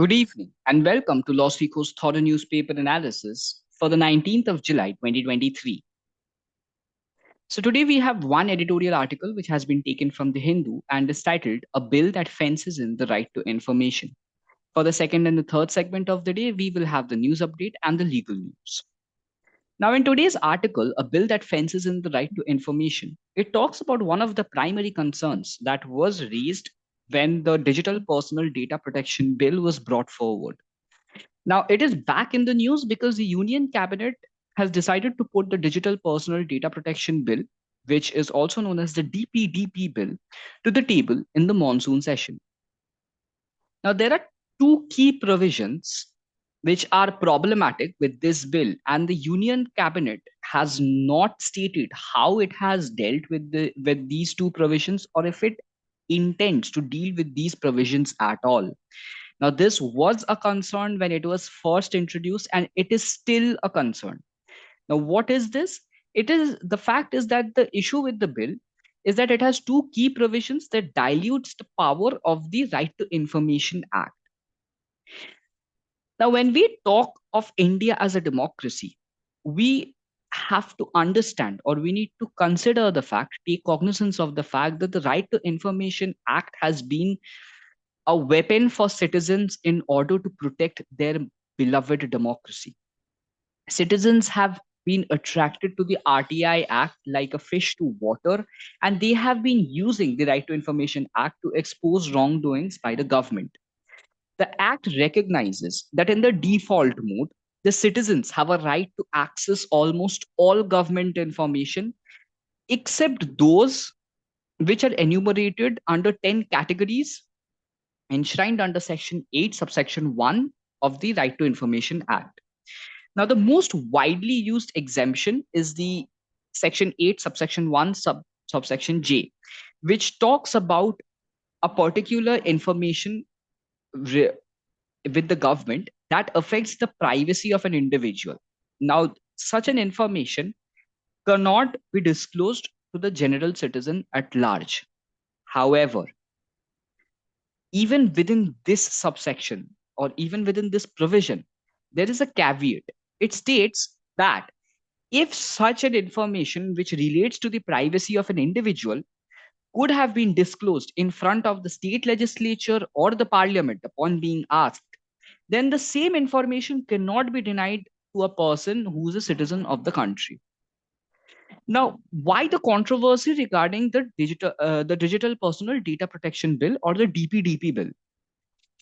Good evening and welcome to LawSikho's thorough newspaper analysis for the 19th of July 2023. So today we have one editorial article which has been taken from the Hindu and is titled A Bill That Fences in the Right to Information. For the second and the third segment of the day, we will have the news update and the legal news. Now, in today's article, A Bill That Fences in the Right to Information, it talks about one of the primary concerns that was raised when the Digital Personal Data Protection Bill was brought forward. Now, it is back in the news because the Union Cabinet has decided to put the Digital Personal Data Protection Bill, which is also known as the DPDP Bill, to the table in the monsoon session. Now, there are two key provisions which are problematic with this bill, and the Union Cabinet has not stated how it has dealt with these two provisions or if it intends to deal with these provisions at all. Now, this was a concern when it was first introduced, and it is still a concern. Now, what is this? It is the fact is that the issue with the bill is that it has two key provisions that dilutes the power of the Right to Information Act. Now, when we talk of India as a democracy, we have to understand or we need to consider the fact, take cognizance of the fact that the Right to Information Act has been a weapon for citizens in order to protect their beloved democracy. Citizens have been attracted to the RTI Act like a fish to water, and they have been using the Right to Information Act to expose wrongdoings by the government. The Act recognizes that in the default mode, the citizens have a right to access almost all government information except those which are enumerated under 10 categories enshrined under Section 8, subsection 1 of the Right to Information Act. Now, the most widely used exemption is the Section 8, subsection 1, subsection J, which talks about a particular information with the government that affects the privacy of an individual. Now, such an information cannot be disclosed to the general citizen at large. However, even within this subsection or even within this provision, there is a caveat. It states that if such an information which relates to the privacy of an individual could have been disclosed in front of the state legislature or the parliament upon being asked, then the same information cannot be denied to a person who is a citizen of the country. Now, why the controversy regarding the Digital Personal Data Protection Bill or the DPDP Bill?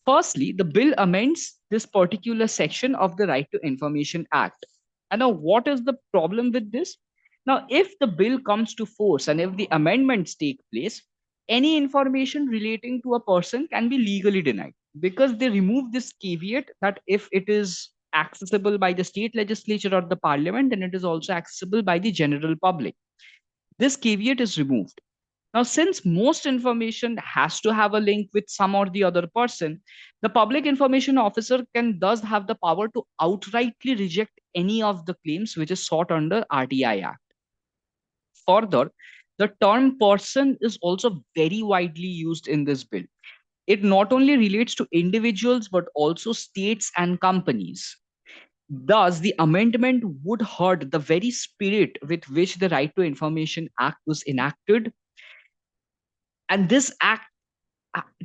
Firstly, the bill amends this particular section of the Right to Information Act. And now, what is the problem with this? Now, if the bill comes to force and if the amendments take place, any information relating to a person can be legally denied because they remove this caveat that if it is accessible by the state legislature or the parliament, then it is also accessible by the general public. This caveat is removed. Now, since most information has to have a link with some or the other person, the public information officer can thus have the power to outrightly reject any of the claims which is sought under RTI Act. Further, the term person is also very widely used in this bill. It not only relates to individuals but also states and companies. Thus, the amendment would hurt the very spirit with which the Right to Information Act was enacted. And this act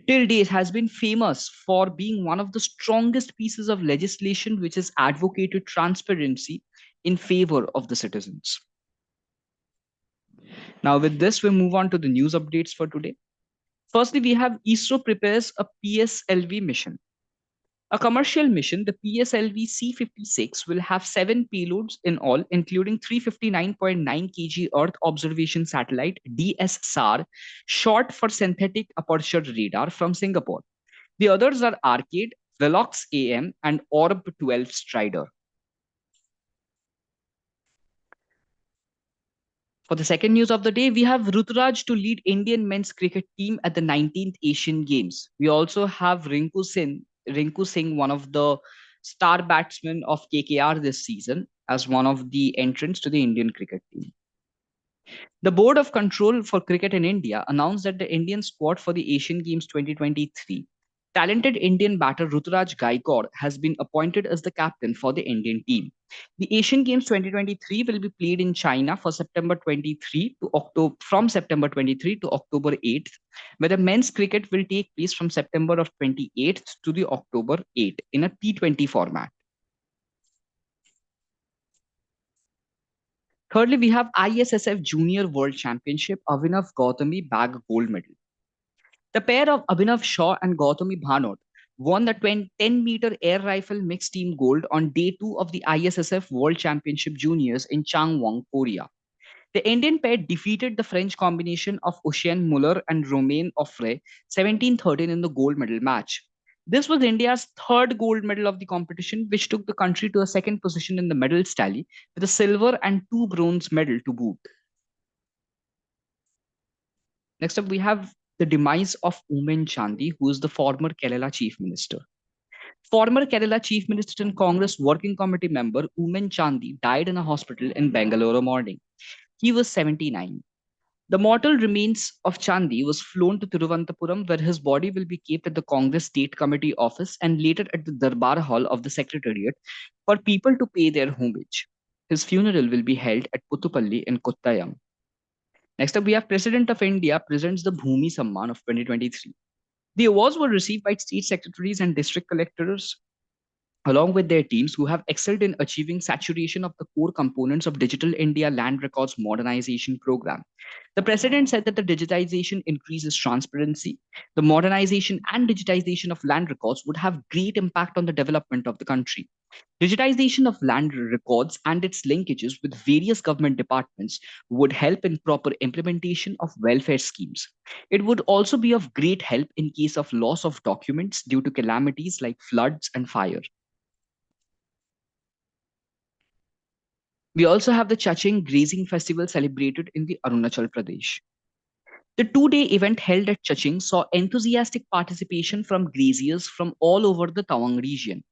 till date has been famous for being one of the strongest pieces of legislation which has advocated transparency in favor of the citizens. Now, with this, we move on to the news updates for today. Firstly, we have ISRO prepares a PSLV mission. A commercial mission, the PSLV C56, will have 7 payloads in all, including 359.9 kg Earth Observation Satellite DSSAR, short for Synthetic Aperture Radar from Singapore. The others are Arcade, Velox AM, and Orb 12 Strider. For the second news of the day, we have Ruturaj to lead Indian men's cricket team at the 19th Asian Games. We also have Rinku Singh, one of the star batsmen of KKR this season, as one of the entrants to the Indian cricket team. The Board of Control for Cricket in India announced that the Indian squad for the Asian Games 2023 Talented Indian batter Ruturaj has been appointed as the captain for the Indian team. The Asian Games 2023 will be played in China from September 23 to October 8th, where the men's cricket will take place from September of 28th to the October 8th in a T20 format. Thirdly, we have ISSF Junior World Championship. Abhinav-Gautami bag gold medal. The pair of Abhinav Shaw and Gautami Bhanot won the 10-meter air rifle mixed team gold on day 2 of the ISSF World Championship Juniors in Changwon, Korea. The Indian pair defeated the French combination of Ocean Muller and Romain Offray 17-13 in the gold medal match. This was India's third gold medal of the competition, which took the country to a second position in the medals tally with a silver and 2 bronze medal to boot. Next up, we have the demise of Oommen Chandy, who is the former Kerala Chief Minister. Former Kerala Chief Minister and Congress Working Committee member Oommen Chandy died in a hospital in Bangalore morning. He was 79. The mortal remains of Chandy was flown to Thiruvananthapuram, where his body will be kept at the Congress State Committee office and later at the Darbar Hall of the Secretariat for people to pay their homage. His funeral will be held at Puthupalli in Kottayam. Next up, we have President of India presents the Bhoomi Samman of 2023. The awards were received by state secretaries and district collectors along with their teams who have excelled in achieving saturation of the core components of Digital India Land Records Modernization Program. The president said that the digitization increases transparency. The modernization and digitization of land records would have great impact on the development of the country. Digitization of land records and its linkages with various government departments would help in proper implementation of welfare schemes. It would also be of great help in case of loss of documents due to calamities like floods and fire. We also have the Chachin Grazing Festival celebrated in the Arunachal Pradesh. The 2-day event held at Chachin saw enthusiastic participation from graziers from all over the Tawang region.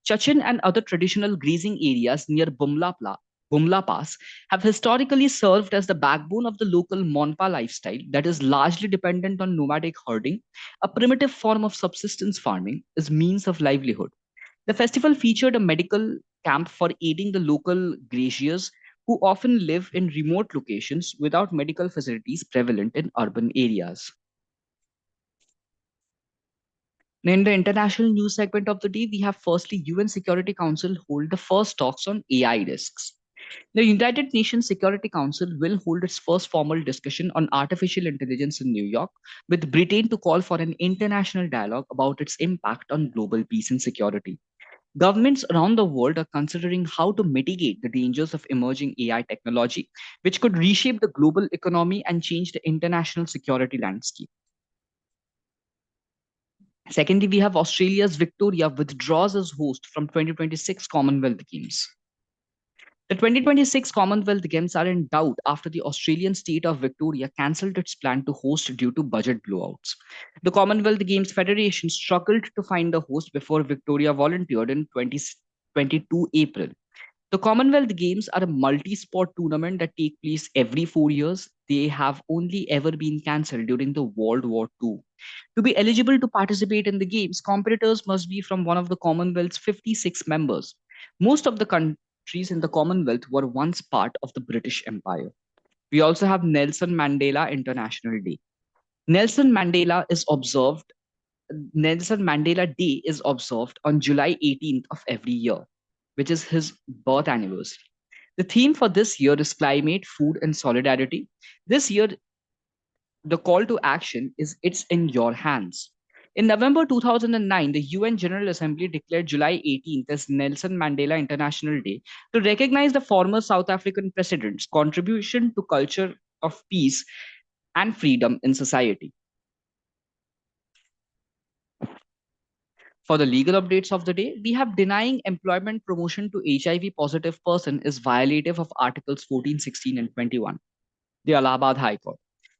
Chachin and other traditional grazing areas near Bumla Pass have historically served as the backbone of the local Monpa lifestyle that is largely dependent on nomadic herding, a primitive form of subsistence farming, as means of livelihood. The festival featured a medical camp for aiding the local graziers who often live in remote locations without medical facilities prevalent in urban areas. Now, in the international news segment of the day, we have firstly UN Security Council hold the first talks on AI risks. The United Nations Security Council will hold its first formal discussion on artificial intelligence in New York, with Britain to call for an international dialogue about its impact on global peace and security. Governments around the world are considering how to mitigate the dangers of emerging AI technology, which could reshape the global economy and change the international security landscape. Secondly, we have Australia's Victoria withdraws as host from 2026 Commonwealth Games. The 2026 Commonwealth Games are in doubt after the Australian state of Victoria cancelled its plan to host due to budget blowouts. The Commonwealth Games Federation struggled to find a host before Victoria volunteered in 2022 April. The Commonwealth Games are a multi-sport tournament that take place every 4 years. They have only ever been cancelled during the World War II. To be eligible to participate in the Games, competitors must be from one of the Commonwealth's 56 members. Most of the countries in the Commonwealth were once part of the British Empire. We also have Nelson Mandela International Day. Nelson Mandela is observed Nelson Mandela Day is observed on July 18th of every year, which is his birth anniversary. The theme for this year is climate, food, and solidarity. This year, the call to action is It's in Your Hands. In November 2009, the UN General Assembly declared July 18th as Nelson Mandela International Day to recognize the former South African president's contribution to culture of peace and freedom in society. For the legal updates of the day, we have denying employment promotion to HIV positive person is violative of Articles 14, 16, and 21. The Allahabad High Court.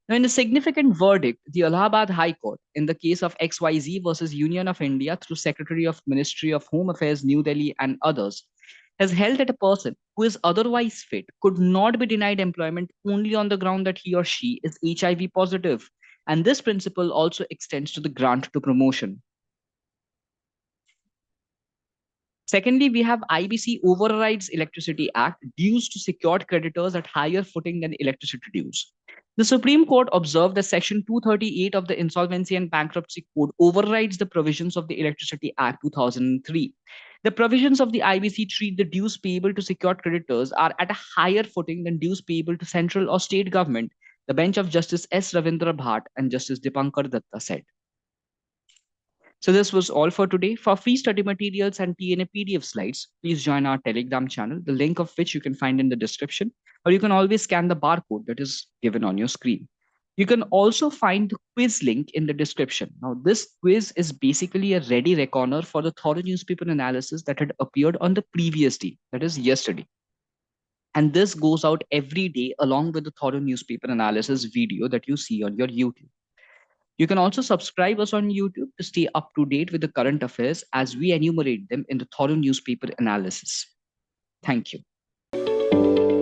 Now, in a significant verdict, the Allahabad High Court, in the case of XYZ versus Union of India through Secretary of Ministry of Home Affairs, New Delhi, and others, has held that a person who is otherwise fit could not be denied employment only on the ground that he or she is HIV positive. And this principle also extends to the grant to promotion. Secondly, we have IBC overrides Electricity Act dues to secured creditors at higher footing than electricity dues. The Supreme Court observed that Section 238 of the Insolvency and Bankruptcy Code overrides the provisions of the Electricity Act 2003. The provisions of the IBC treat the dues payable to secured creditors are at a higher footing than dues payable to central or state government, the bench of Justice S. Ravindra Bhatt and Justice Dipankar Datta said. So this was all for today. For free study materials and TNA PDF slides, please join our Telegram channel, the link of which you can find in the description, or you can always scan the barcode that is given on your screen. You can also find the quiz link in the description. Now, this quiz is basically a ready reckoner for the thorough newspaper analysis that had appeared on the previous day, that is yesterday. And this goes out every day along with the thorough newspaper analysis video that you see on your YouTube. You can also subscribe us on YouTube to stay up to date with the current affairs as we enumerate them in the thorough newspaper analysis. Thank you.